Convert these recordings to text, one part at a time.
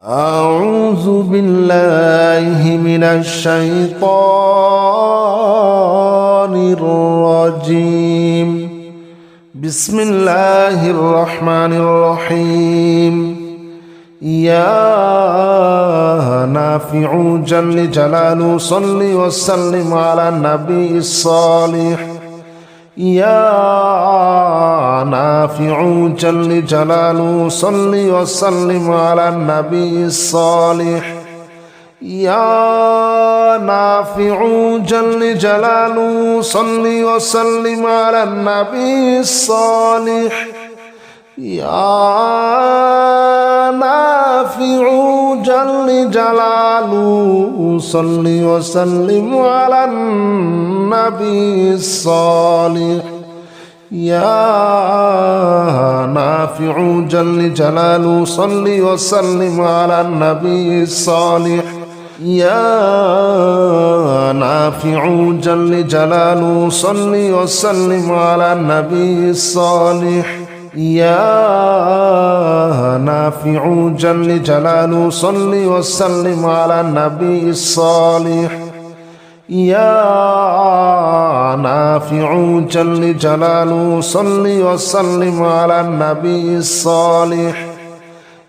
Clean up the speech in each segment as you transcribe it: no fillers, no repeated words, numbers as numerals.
أعوذ بالله من الشيطان الرجيم. بسم الله الرحمن الرحيم. يا نافع جل جلاله صل وسلم على النبي الصالح. يا نافع جل جلاله صل وسلم على النبي الصالح. يا نافع جل جلاله صل وسلم على النبي الصالح. يا نافع جل جلاله صل وسلم على النبي الصالح. يا نافع جل جلاله صل وسلم على النبي الصالح. يا نافع جل جلاله صل وسلم على النبي الصالح. يا نافع جل جلاله صل وسلم على النبي الصالح. يا نافع جل جلاله صل وسلم على النبي الصالح.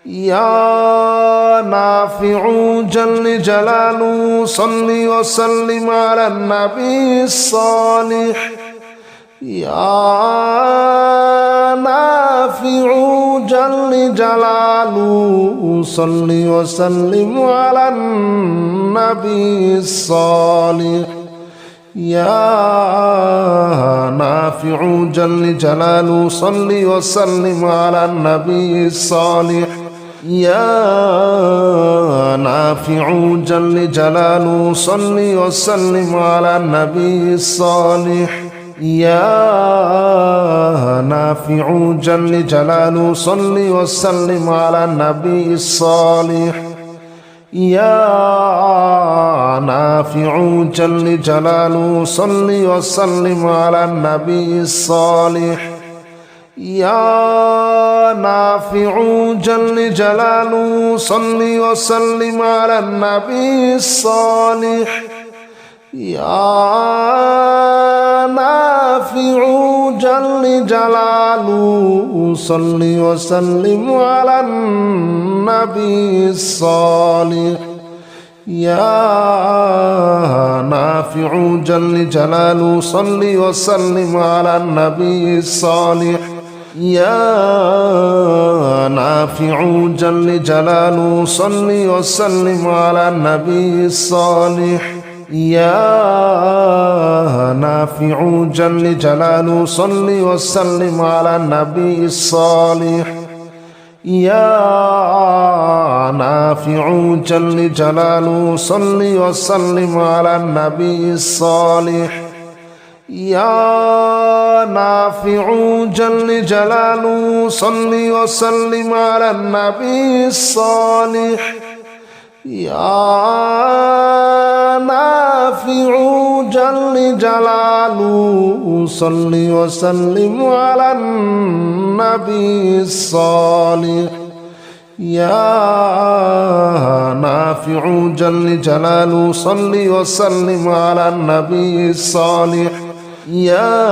يا نافع جل جلاله صل وسلم على النبي الصالح. يا نافع جل جلاله صل وسلم على النبي الصالح. يا نافع جل جلاله صل وسلم على النبي الصالح. يا نافع جل جلاله صل وسلم على النبي الصالح. يا نافع جل جلاله صل وسلم على النبي الصالح. يا نافع جل جلاله صل وسلم على النبي الصالح. يا نافع جل جلاله صل وسلم على النبي الصالح. يا نافع جل جلاله صل وسلم على النبي الصالح. يا نافع جل جلاله صل وسلم على النبي الصالح. يا نافع جل جلاله صل وسلم على النبي الصالح. يا نافع جل جلاله صل وسلم على النبي الصالح. يا نافع جل جلاله صل وسلم على النبي الصالح. يا نافع جل جلاله صل وسلم على النبي الصالح. يا نافع جل جلاله صل وسلم على النبي الصالح. يا نافع جل جلاله صل وسلم على النبي الصالح. يا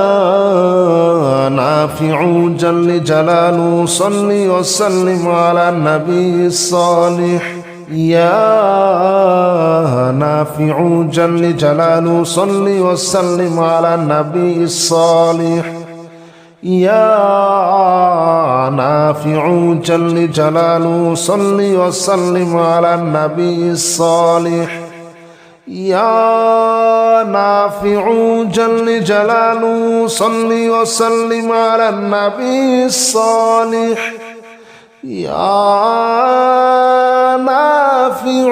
نافع جل جلاله صل وسلم على النبي الصالح. يا نافع جل جلاله صل وسلم على النبي الصالح. يا نافع جل جلاله صل وسلم على النبي الصالح. يا نافع جل جلاله صل وسلم على النبي الصالح. يا نافع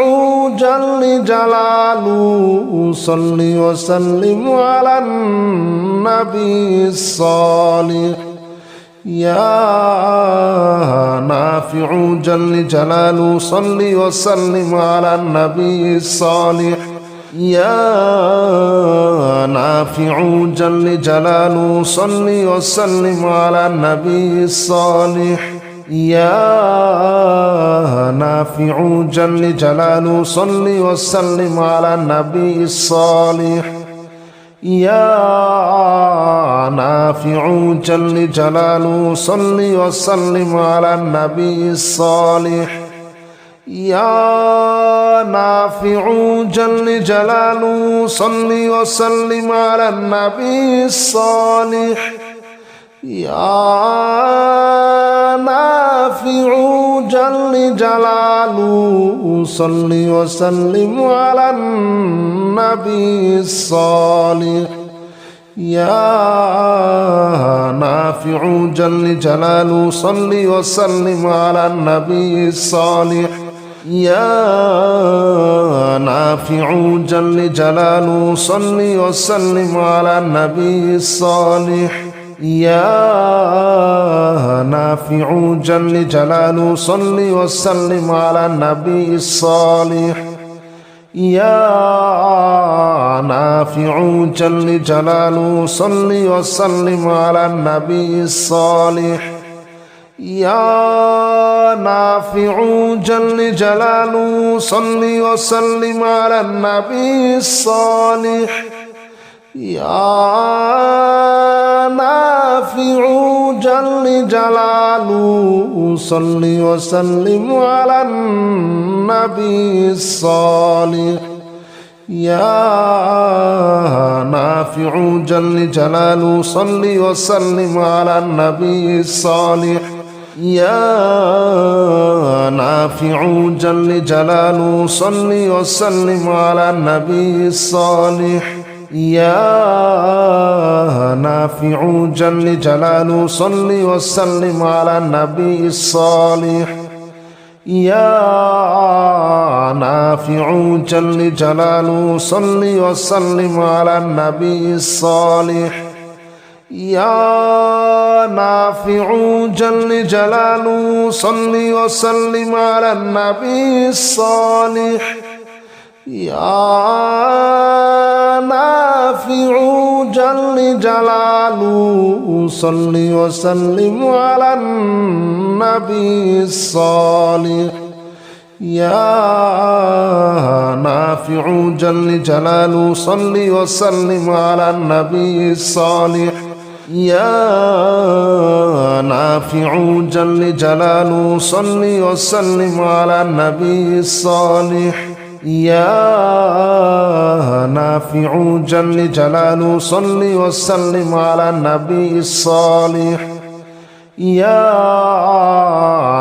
جل جلاله صل وسلم على النبي الصالح. يا نافع جل جلاله صل وسلم على النبي الصالح. يا نافع جل جلاله صل وسلم على النبي الصالح. يا نافع جل جلاله صل وسلم على النبي الصالح يا نافع جل جلاله صل وسلم على النبي الصالح يا نافع جل جلاله صل وسلم على النبي الصالح يا نافع جل جلاله صل وسلم على النبي الصالح يا نافع جل جلاله صل وسلم على النبي الصالح يا نافع جل جلاله صل وسلم على النبي الصالح يا نافع جل جلاله صل وسلم على النبي الصالح يا نافع جل جلاله صل وسلم على النبي الصالح يا نافع جل جلاله صل وسلم على النبي الصالح يا نافع جل جلاله صل وسلم على النبي الصالح يا نافع جل جلاله صل وسلم على النبي الصالح يا نافع جل جلاله صل وسلم على النبي الصالح يا نافع جل جلاله صل وسلم على النبي الصالح يا نافع جل جلاله صل وسلم على النبي الصالح يا نافع جل جلاله صل وسلم على النبي الصالح يا نافع جل جلاله صل وسلم على النبي الصالح يا نافع جل جلاله صل وسلم على النبي الصالح يا نافع جل جلاله صل وسلم على النبي الصالح يا نافع جل جلاله صل وسلم على النبي الصالح يا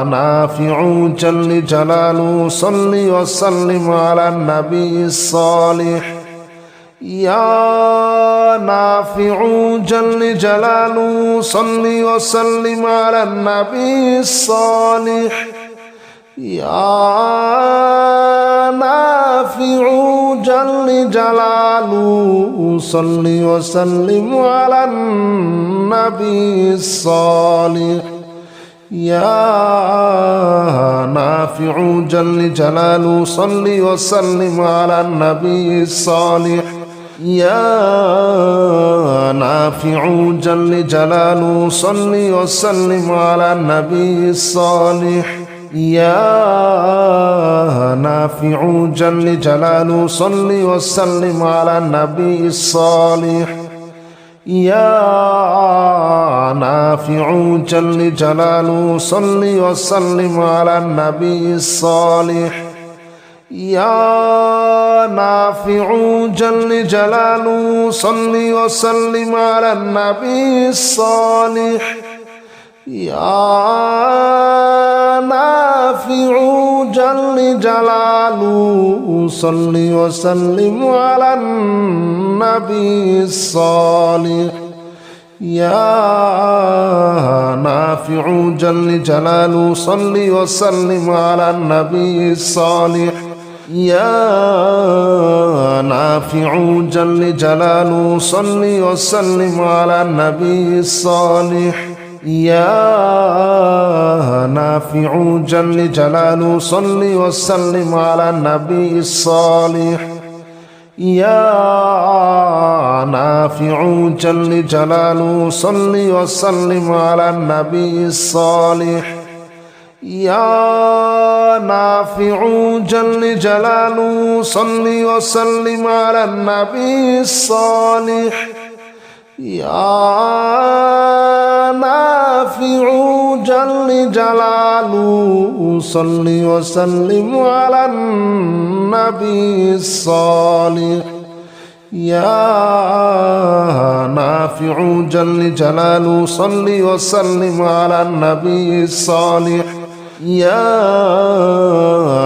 نافع جل جلاله صل وسلم على النبي الصالح يا نافع جل جلاله صل وسلم على النبي الصالح يا نافع جل جلاله صل وسلم على النبي الصالح يا نافع جل جلاله صل وسلم على النبي الصالح يا نافع جل جلاله صل وسلم على النبي الصالح يا نافع جل جلاله صل وسلم على النبي الصالح يا نافع جل جلاله صل وسلم على النبي الصالح يا نافع جل جلاله صل وسلم على النبي الصالح يا نافع جل جلاله صل وسلم على النبي الصالح يا نافع جل جلاله صل وسلم على النبي الصالح يا نافع جل جلاله صل وسلم على النبي الصالح يا نافع جل جلاله صل وسلم على النبي الصالح يا نافع جل جلاله صل وسلم على النبي الصالح يا نافع جل جلاله صل وسلم على النبي الصالح يا نافع جل جلاله صل وسلم على النبي الصالح يا نافع جل جلاله صل وسلم على النبي الصالح يا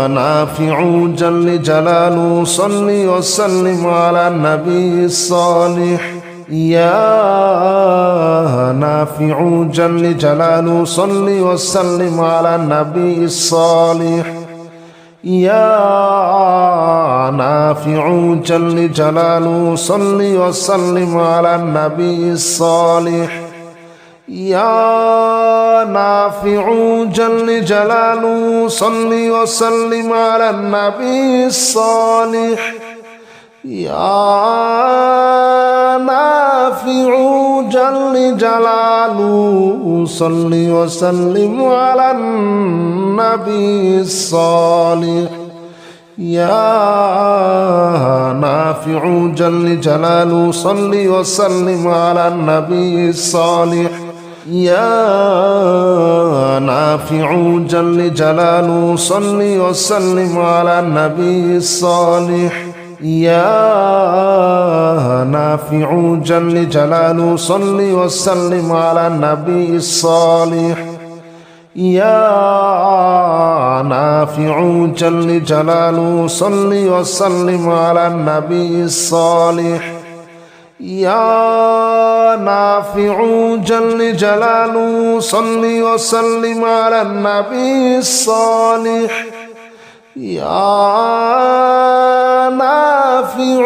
نافع جل جلاله صل وسلم على النبي الصالح يا نافع جل جلاله صل وسلم على النبي الصالح يا نافع جل جلاله صل وسلم على النبي الصالح يا نافع جل جلاله صل وسلم على النبي الصالح يا نافع جل جلاله صل وسلم على النبي الصالح يا نافع جل جلاله صل وسلم على النبي الصالح يا نافع جل جلاله صل وسلم على النبي الصالح يا نافع جل جلاله صل وسلم على النبي الصالح يا نافع جل جلاله صل وسلم على النبي الصالح يا نافع جل جلاله صل وسلم على النبي الصالح يا نافع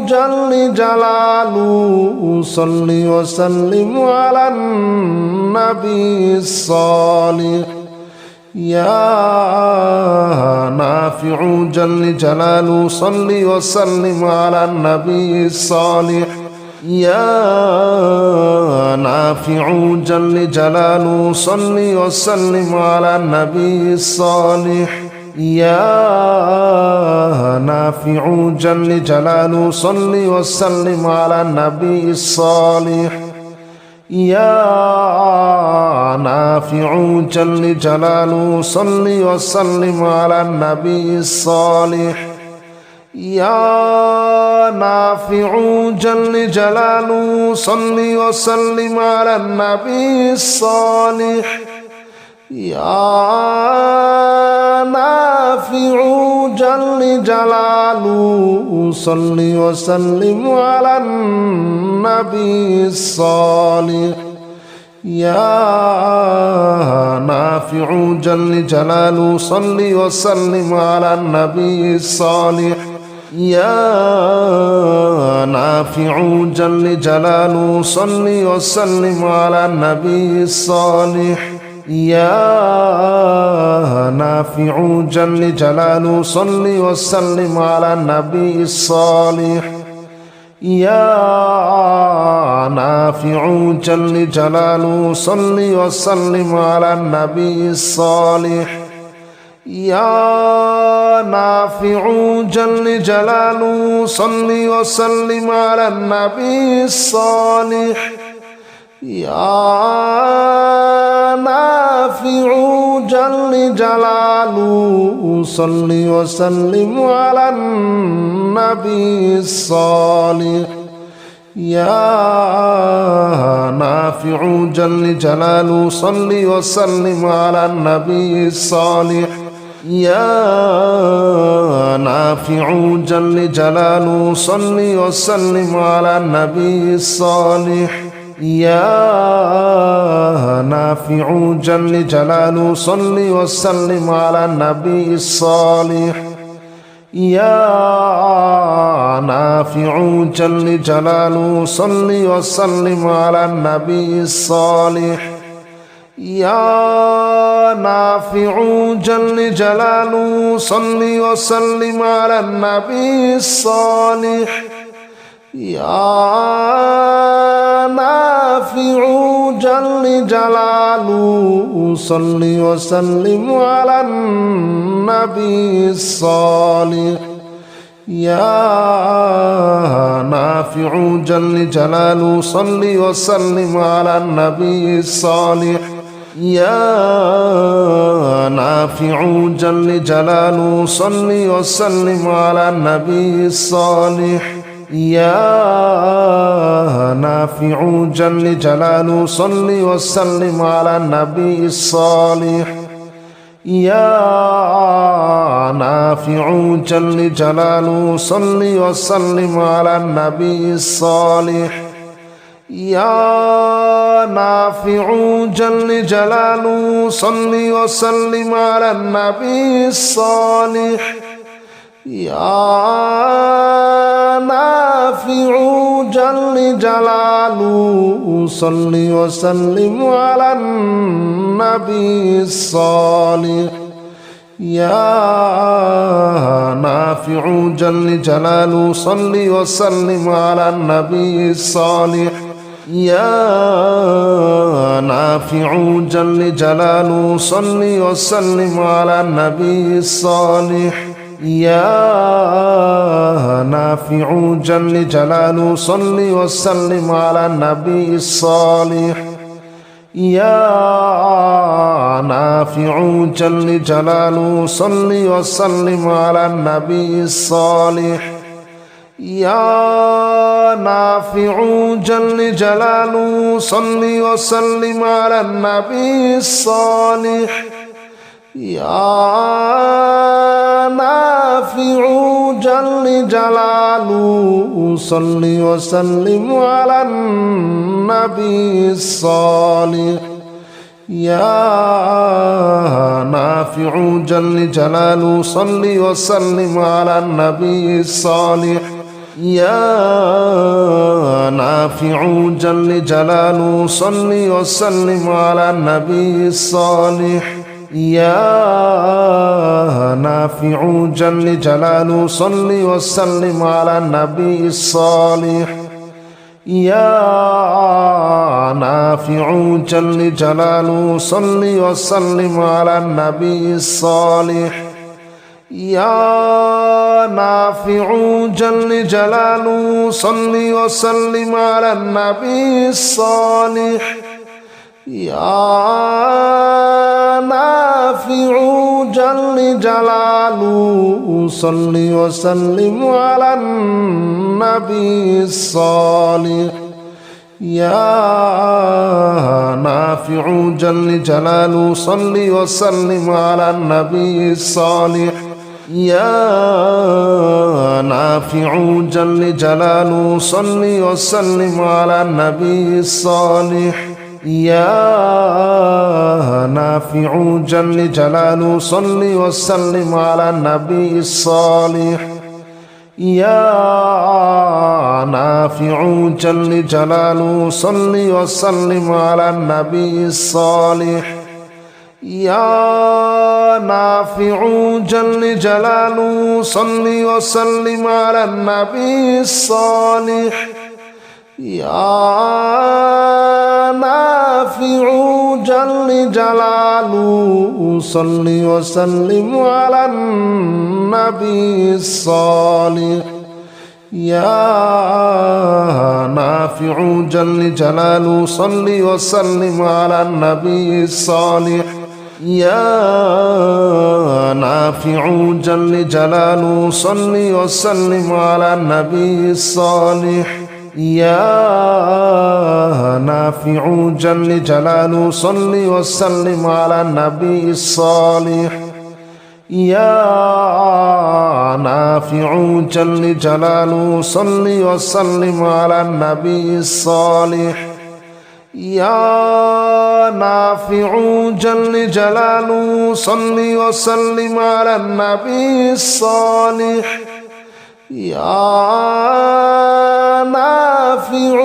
جل جلاله صل وسلم على النبي الصالح يا نافع جل جلاله صل وسلم على النبي الصالح يا نافع جل جلاله صل وسلم على النبي الصالح يا نافع جل جلاله صل وسلم على النبي الصالح يا نافع جل جلاله صل وسلم على النبي الصالح يا نافع جل جلاله صل وسلم على النبي الصالح يا نافع جل جلاله صل وسلم على النبي الصالح يا نافع جل جلاله صل وسلم على النبي الصالح يا نافع جل جلاله صل وسلم على النبي الصالح يا نافع جل جلاله صل وسلم على النبي الصالح يا نافع جل جلاله صل وسلم على النبي الصالح يا نافع جل جلاله صل وسلم على النبي الصالح يا نافع جل جلاله صل وسلم على النبي الصالح يا نافع جل جلاله صل وسلم على النبي الصالح يا نافع جل جلاله صل وسلم على النبي الصالح يا نافع جل جلاله صل وسلم على النبي الصالح يا نافع جل جلاله صل وسلم على النبي الصالح يا نافع جل جلاله صل وسلم على النبي الصالح يا نافع جل جلاله صل وسلم على النبي الصالح يا نافع جل جلاله صل وسلم على النبي الصالح يا نافع جل جلاله صل وسلم على النبي الصالح يا نافع جل جلاله صل وسلم على النبي الصالح يا نافع جل جلاله صل وسلم على النبي الصالح يا نافع جل جلاله صل وسلم على النبي الصالح يا نافع جل جلاله صل وسلم على النبي الصالح يا نافع جل جلاله صل وسلم على النبي الصالح يا نافع جل جلاله صل وسلم على النبي الصالح يا نافع جل جلاله صل وسلم على النبي الصالح يا نافع جل جلاله صل وسلم على النبي الصالح يا نافع جل جلاله صل وسلم على النبي الصالح يا نافع جل جلاله صل وسلم على النبي الصالح يا نافع جل جلاله صل وسلم على النبي الصالح يا نافع جل جلاله صل وسلم على النبي الصالح يا نافع جل جلاله صل وسلم على النبي الصالح يا نافع جل جلاله صل وسلم على النبي الصالح يا نافع جل جلاله صل وسلم على النبي الصالح يا نافع جل جلاله صل وسلم على النبي الصالح يا نافع جل جلاله صل وسلم على النبي الصالح يا نافع جل جلاله صل وسلم على النبي الصالح يا نافع جل جلاله صل وسلم على النبي الصالح يا نافع جل جلاله صل وسلم على النبي الصالح يا نافع جل جلاله صل وسلم على النبي الصالح يا نافع جل جلاله صل وسلم على النبي الصالح يا نافع جل جلاله صل وسلم على النبي الصالح يا نافع جل جلاله صل وسلم على النبي الصالح يا نافع جل جلاله صل وسلم على النبي الصالح يا نافع جل جلاله صل وسلم على النبي الصالح يا نافع جل جلاله صل وسلم على النبي الصالح يا نافع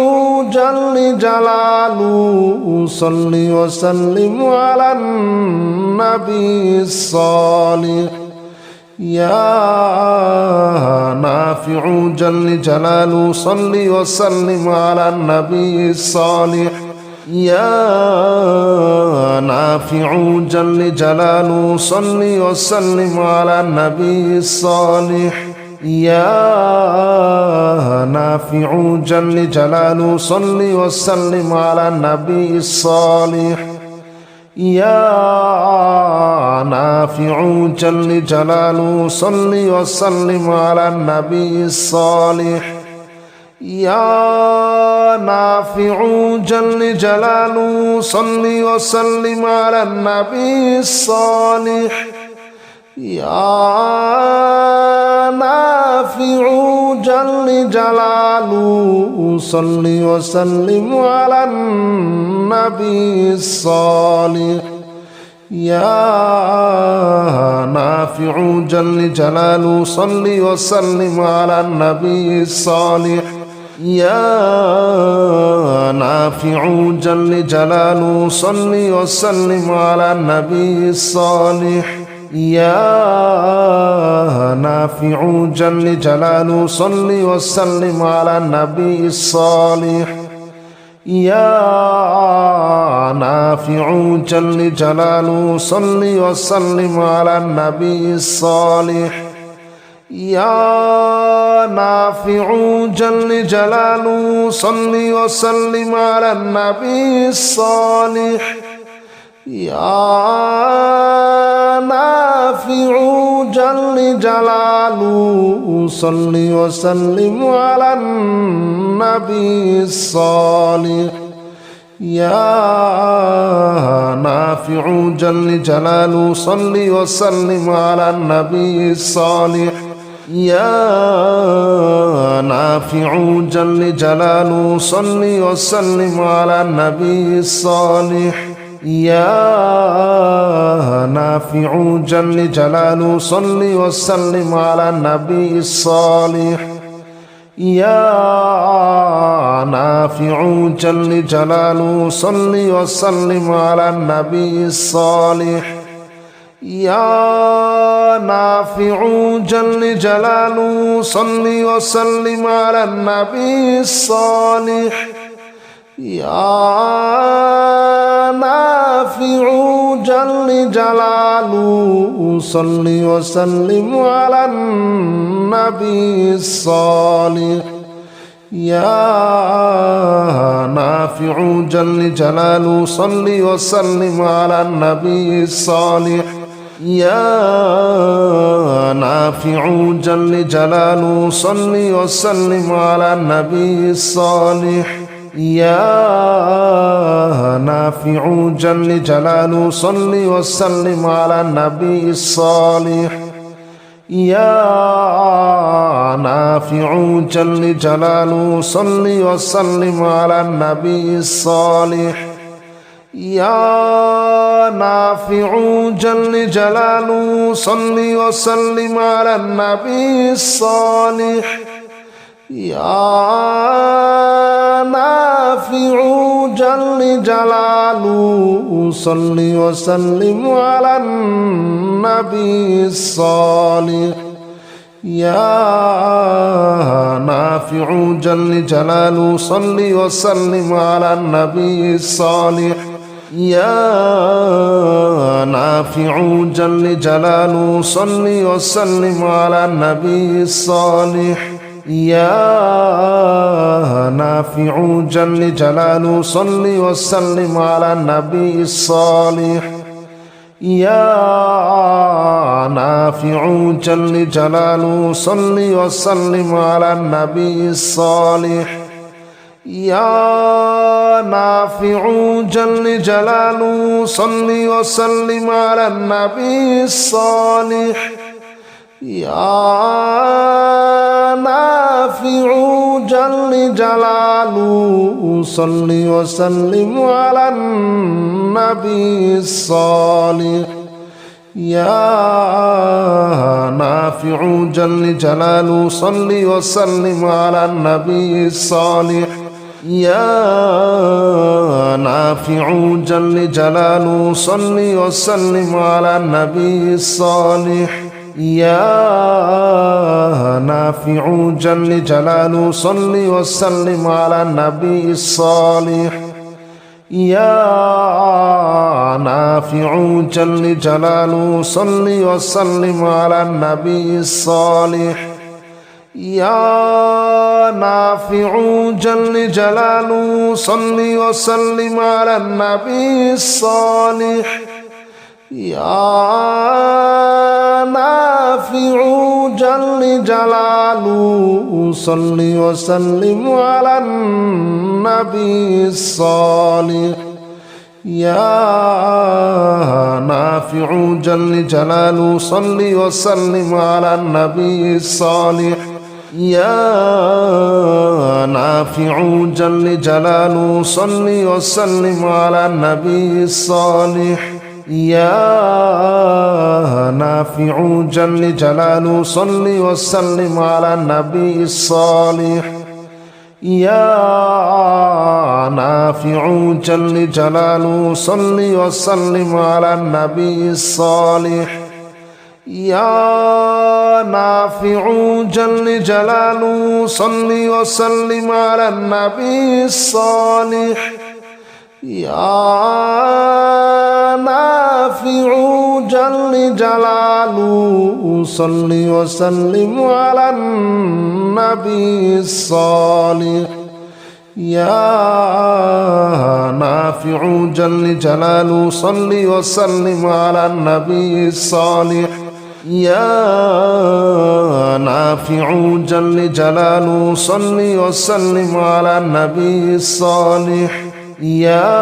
جل جلاله صل وسلم على النبي الصالح يا نافع جل جلاله صل وسلم على النبي الصالح يا نافع جل جلاله صل وسلم على النبي الصالح يا نافع جل جلاله صل وسلم على النبي الصالح يا نافع جل جلاله صل وسلم على النبي الصالح يا نافع جل جلاله صل وسلم على النبي الصالح يا نافع جل جلاله صل وسلم على النبي الصالح يا نافع جل جلاله صل وسلم على النبي الصالح يا نافع جل جلاله صل وسلم على النبي الصالح يا نافع جل جلاله صل وسلم على النبي الصالح يا نافع جل جلاله صل وسلم على النبي الصالح يا نافع جل جلاله صل وسلم على النبي الصالح يا نافع جل جلاله صل وسلم على النبي الصالح يا نافع جل جلاله صل وسلم على النبي الصالح يا نافع جل جلاله صل وسلم على النبي الصالح يا نافع جل جلاله صل وسلم على النبي الصالح يا نافع جل جلاله صل وسلم على النبي الصالح يا نافع جل جلاله صل وسلم على النبي الصالح يا نافع جل جلاله صل وسلم على النبي الصالح يا نافع جل جلاله صل وسلم على النبي الصالح يا نافع جل جلاله صل وسلم على النبي الصالح يا نافع جل جلاله صل وسلم على النبي الصالح يا نافع جل جلاله صل وسلم على النبي الصالح يا نافع جل جلاله صل وسلم على النبي الصالح يا نافع جل جلاله صل وسلم على النبي الصالح يا نافع جل جلاله صل وسلم على النبي الصالح يا نافع جل جلاله صل وسلم على النبي الصالح يا نافع جل جلاله صل وسلم على النبي الصالح يا نافع جل جلاله صل وسلم على النبي الصالح يا نافع جل جلاله صل وسلم على النبي الصالح يا نافع جل جلاله صل وسلم على النبي الصالح يا نافع جل جلاله صل وسلم على النبي الصالح يا نافع جل جلاله صل وسلم على النبي الصالح يا نافع جل جلاله صل وسلم على النبي الصالح يا نافع جل جلاله صل وسلم على النبي الصالح يا نافع جل جلاله صل وسلم على النبي الصالح يا نافع جل جلاله صل وسلم على النبي الصالح يا نافع جل جلاله صل وسلم على النبي الصالح يا نافع جل جلاله صل وسلم على النبي الصالح يا نافع جل جلاله صل وسلم على النبي الصالح يا نافع جل جلاله صل وسلم على النبي الصالح يا نافع جل جلاله صل وسلم على النبي الصالح يا نافع جل جلاله صل وسلم على النبي الصالح يا نافع جل جلاله صل وسلم على النبي الصالح يا نافع جل جلاله صل وسلم على النبي الصالح يا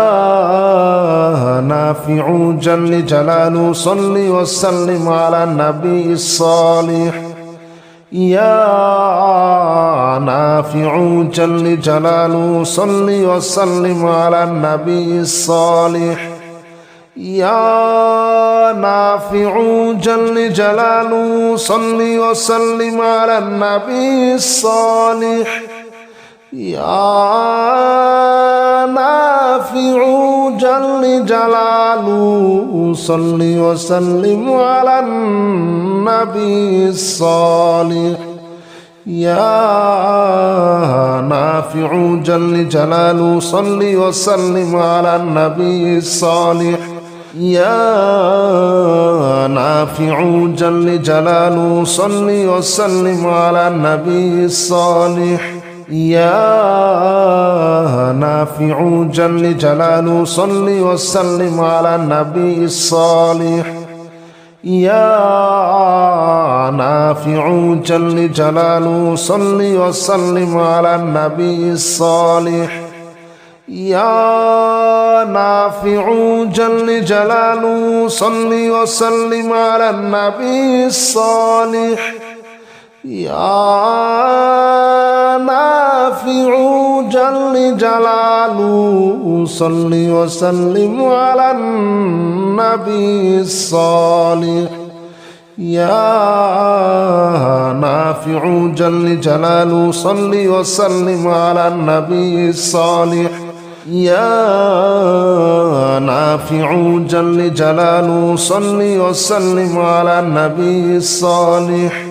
نافع جل جلاله صل وسلم على النبي الصالح يا نافع جل جلاله صل وسلم على النبي الصالح يا نافع جل جلاله صل وسلم على النبي الصالح يا نافع جل جلاله صل وسلم على النبي الصالح يا نافع جل جلاله صل وسلم على النبي الصالح يا نافع جل جلاله صل وسلم على النبي الصالح يا نافع جل جلاله صل وسلم على النبي الصالح يا نافع جل جلاله صل وسلم على النبي الصالح يا نافع جل جلاله صل وسلم على النبي الصالح يا نافع جل جلاله صل وسلم على النبي الصالح يا نافع جل جلاله صل وسلم على النبي الصالح يا نافع جل جلاله صل وسلم على النبي الصالح